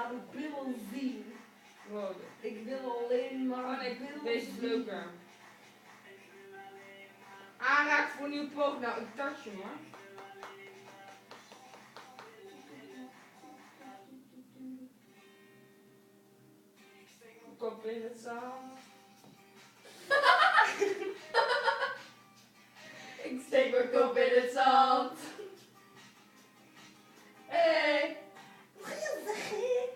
maar billen zien. Wow. Ik wil alleen maar Oh nee, billen deze is zien. leuker. Aanraak voor nieuw poog. Nou, ik touch hem hoor. Kop in het zand. Ik steek mijn kop in het zand. Hey. Wat zeg ik?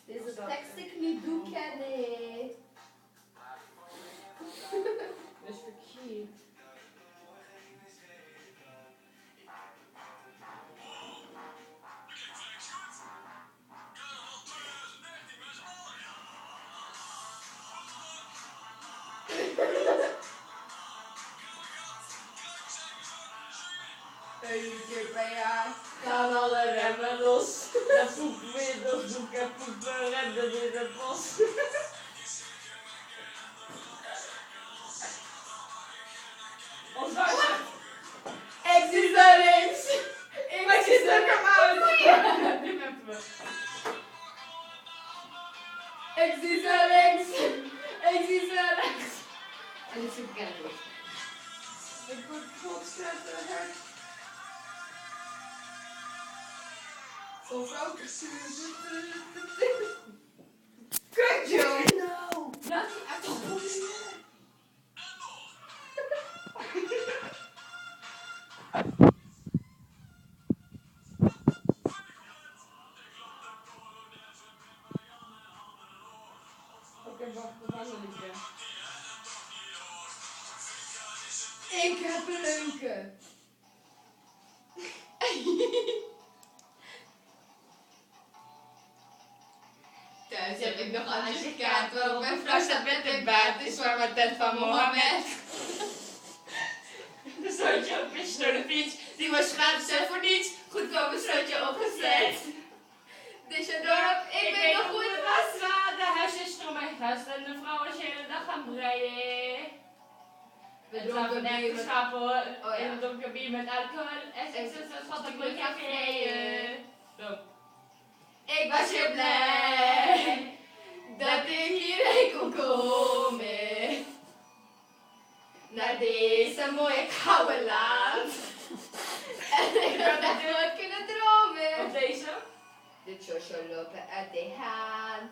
Deze tekst ik niet doe kennen. Dat is verkeerd. Een keer per jaar gaan alle remmen los. Dat poepen weer dat doek en poepen redden in de bos. Ons duizend. Ik zie zo links. Ik zie zo uit. Nu hebben we. Ik zie zo links. Ik zie zo rechts. En dit is ook bekend. Ik word godschetterend. Zo'n vrouw. Kut joh. No. Laat die uit de grond. Oké, wacht, we gaan een liedje. Ik heb een leuke. Thuis heb ik nog een advocaat waarop mijn vrouw staat met een baard. Is voor mijn tent van Mohammed. Een slootje op pitch door de fiets. Die was gratis en voor niets. Goedkoop een slootje opgezet. Dit is je dorp, ik weet nog hoe het was. De huiszuster om mijn gast en de vrouw was de hele dag gaan breien. We We dronken dronken bier nek met- schapen Oh, in ja. een donker bier met alcohol. En ze schat ik moet café. Ik was heel blij dat ik hierheen kon komen. Naar deze mooie koude land. En ik had echt nooit kunnen dromen. Op deze? De shosho lopen uit de hand.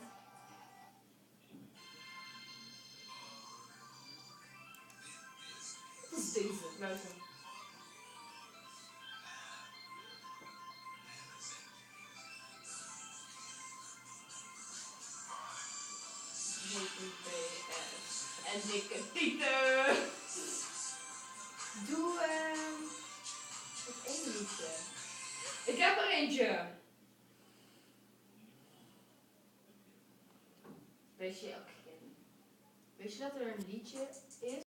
Wat is deze? Luister. En dikke tieten. Doe het één liedje. Ik heb er eentje. Weet je dat er een liedje is?